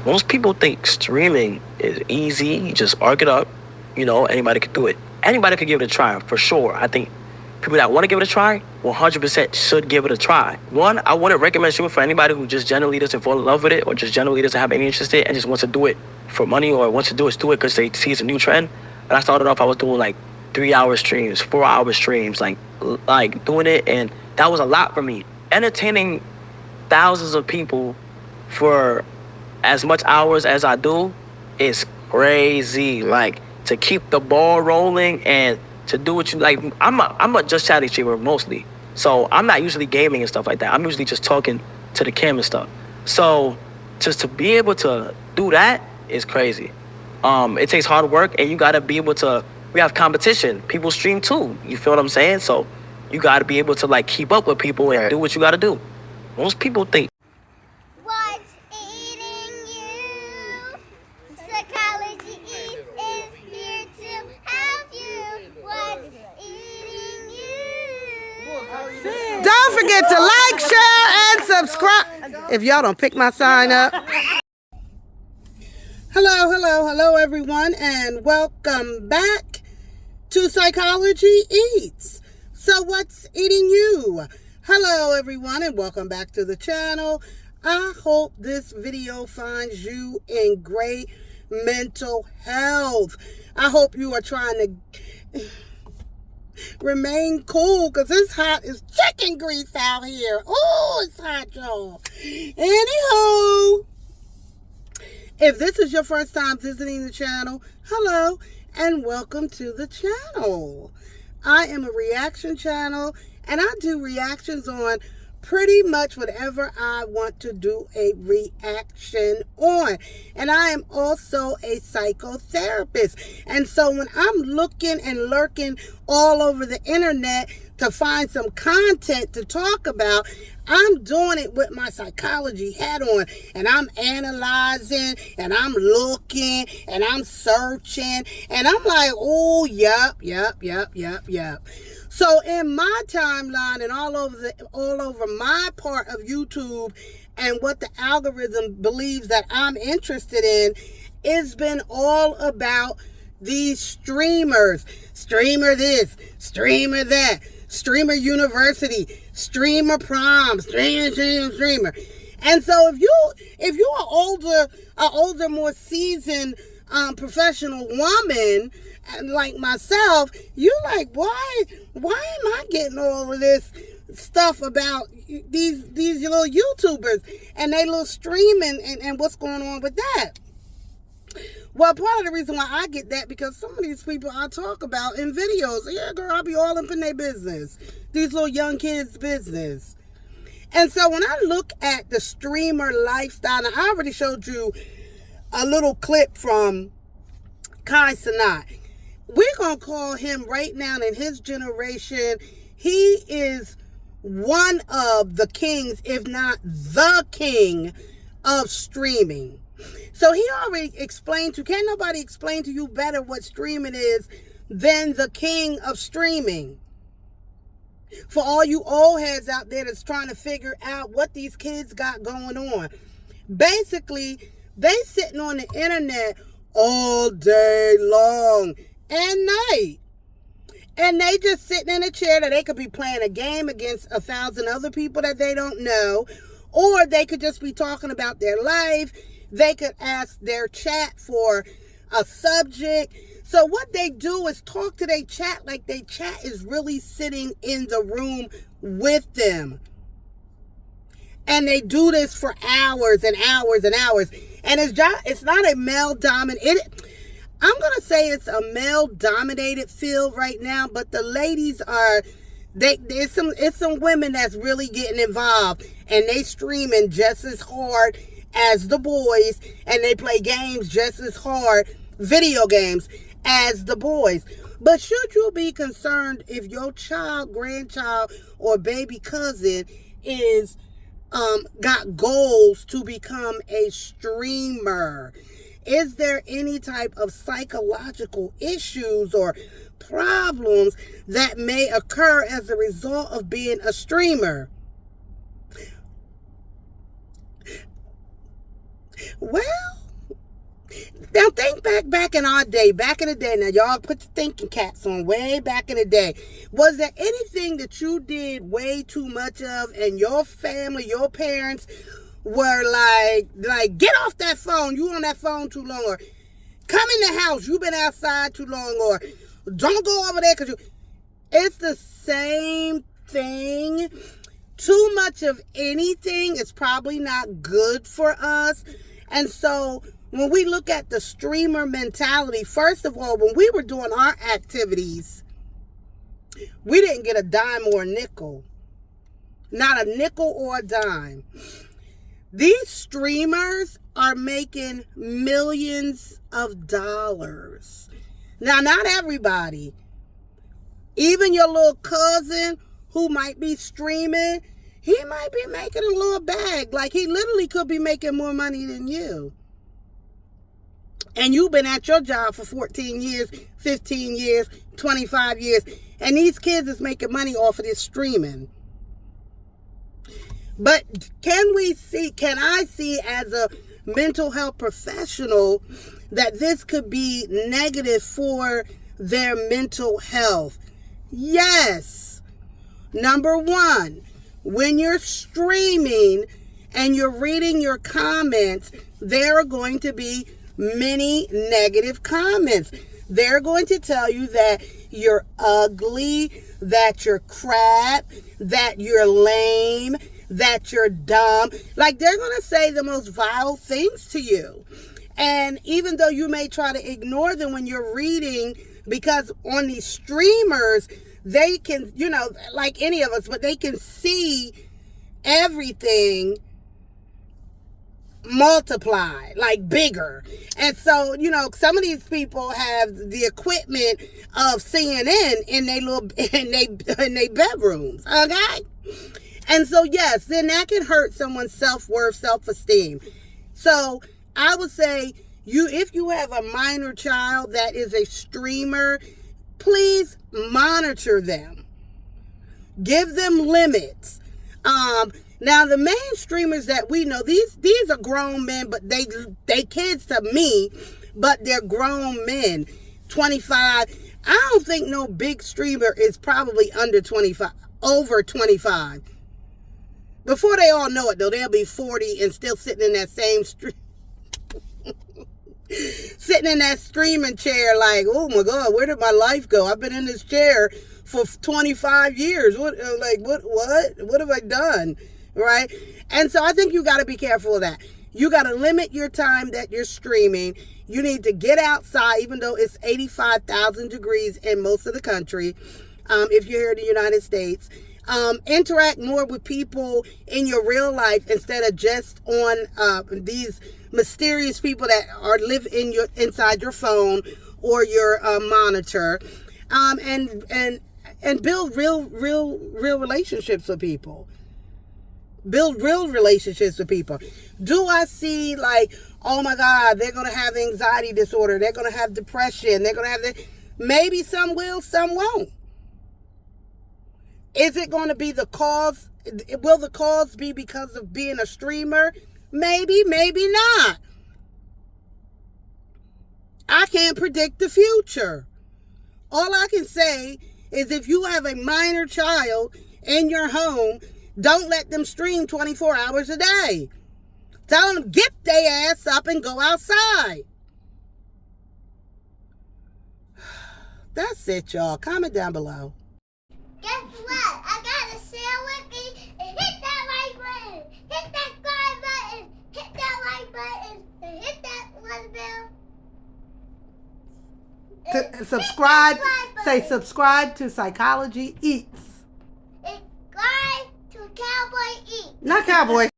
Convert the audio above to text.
Most people think streaming is easy. You just arc it up. Anybody could do it. Anybody could give it a try, for sure. I think people that want to give it a try, 100% should give it a try. One, I wouldn't recommend streaming for anybody who just generally doesn't fall in love with it or just generally doesn't have any interest in it and just wants to do it for money or wants to do it because they see it's a new trend. And I started off, I was doing like 3-hour streams, 4-hour streams, like doing it. And that was a lot for me. Entertaining thousands of people for as much hours as I do is crazy. Like, to keep the ball rolling and to do what you like. I'm a just chatting streamer mostly. So I'm not usually gaming and stuff like that. I'm usually just talking to the cam and stuff. So just to be able to do that is crazy. It takes hard work, and you gotta be able to, we have competition. People stream too. You feel what I'm saying? So you gotta be able to like keep up with people and do what you gotta do. Most people think. What's eating you? Psychology is here to help you. What's eating you? Don't forget to like, share, and subscribe. If y'all don't pick my sign up. Hello, everyone, and welcome back to Psychology Eats. So what's eating you? Hello, everyone, and welcome back to the channel. I hope this video finds you in great mental health. I hope you are trying to remain cool, because it's hot as chicken grease out here. Oh, it's hot, y'all. Anywho, if this is your first time visiting the channel, hello, and welcome to the channel. I am a reaction channel, and I do reactions on pretty much whatever I want to do a reaction on. And I am also a psychotherapist. And so when I'm looking and lurking all over the internet to find some content to talk about, I'm doing it with my psychology hat on, and I'm analyzing, and I'm looking, and I'm searching, and I'm like, oh, yep. So in my timeline and all over my part of YouTube and what the algorithm believes that I'm interested in, it's been all about these streamers. Streamer this, streamer that, streamer university, streamer prom, streamer. And so if you're an older, more seasoned professional woman like myself, you're like, why am I getting all of this stuff about these little YouTubers and they little streaming and what's going on with that? Well, part of the reason why I get that, because some of these people I talk about in videos, yeah, girl, I'll be all up in their business, these little young kids' business. And so when I look at the streamer lifestyle, and I already showed you a little clip from Kai Cenat. We're going to call him right now in his generation, he is one of the kings, if not the king of streaming. So he already explained to, can't nobody explain to you better what streaming is than the king of streaming. For all you old heads out there that's trying to figure out what these kids got going on. Basically, they sitting on the internet all day long and night. And they just sitting in a chair that they could be playing a game against 1,000 other people that they don't know. Or they could just be talking about their life. They could ask their chat for a subject. So what they do is talk to their chat like their chat is really sitting in the room with them. And they do this for hours and hours and hours. And it's not a male-dominated... I'm going to say it's a male-dominated field right now, but the ladies are... It's some women that's really getting involved, and they streaming just as hard as the boys, and they play games just as hard, video games, as the boys. But should you be concerned if your child, grandchild, or baby cousin is got goals to become a streamer? Is there any type of psychological issues or problems that may occur as a result of being a streamer? Well, Now think back in our day, back in the day. Now y'all put the thinking caps on way back in the day. Was there anything that you did way too much of and your family, your parents were like, get off that phone, you on that phone too long, or come in the house, you been outside too long, or don't go over there because you... It's the same thing. Too much of anything is probably not good for us. And so when we look at the streamer mentality, first of all, when we were doing our activities, we didn't get a dime or a nickel. Not a nickel or a dime. These streamers are making millions of dollars. Now, not everybody. Even your little cousin who might be streaming, he might be making a little bag. Like, he literally could be making more money than you. And you've been at your job for 14 years, 15 years, 25 years. And these kids is making money off of this streaming. But can I see as a mental health professional that this could be negative for their mental health? Yes. Number one, when you're streaming and you're reading your comments, there are going to be many negative comments. They're going to tell you that you're ugly, that you're crap, that you're lame, that you're dumb. Like, they're going to say the most vile things to you. And even though you may try to ignore them when you're reading, because on these streamers, they can, like any of us, but they can see everything multiply, like bigger. And so, some of these people have the equipment of CNN in their bedrooms, okay? And so, yes, then that can hurt someone's self-worth, self-esteem. So I would say, if you have a minor child that is a streamer, please monitor them. Give them limits. Now, the main streamers that we know, these are grown men, but they kids to me, but they're grown men, 25. I don't think no big streamer is probably under 25, over 25. Before they all know it, though, they'll be 40 and still sitting in that same sitting in that streaming chair like, oh my God, where did my life go? I've been in this chair for 25 years. What have I done? Right? And so I think you got to be careful of that. You got to limit your time that you're streaming. You need to get outside, even though it's 85,000 degrees in most of the country, if you're here in the United States. Interact more with people in your real life instead of just on these mysterious people that live inside your phone or your monitor, and build real relationships with people. Build real relationships with people. Do I see like, oh my God, they're going to have anxiety disorder, they're going to have depression, they're going to have maybe some will, some won't. Is it going to be the cause? Will the cause be because of being a streamer? Maybe, maybe not. I can't predict the future. All I can say is if you have a minor child in your home, don't let them stream 24 hours a day. Tell them get their ass up and go outside. That's it, y'all. Comment down below. Guess what? I got a share with me and hit that like button. Hit that subscribe button. Hit that like button. And hit that one bell. Subscribe. Say subscribe to Psychology Eats. Subscribe to Cowboy Eats. Not Cowboy.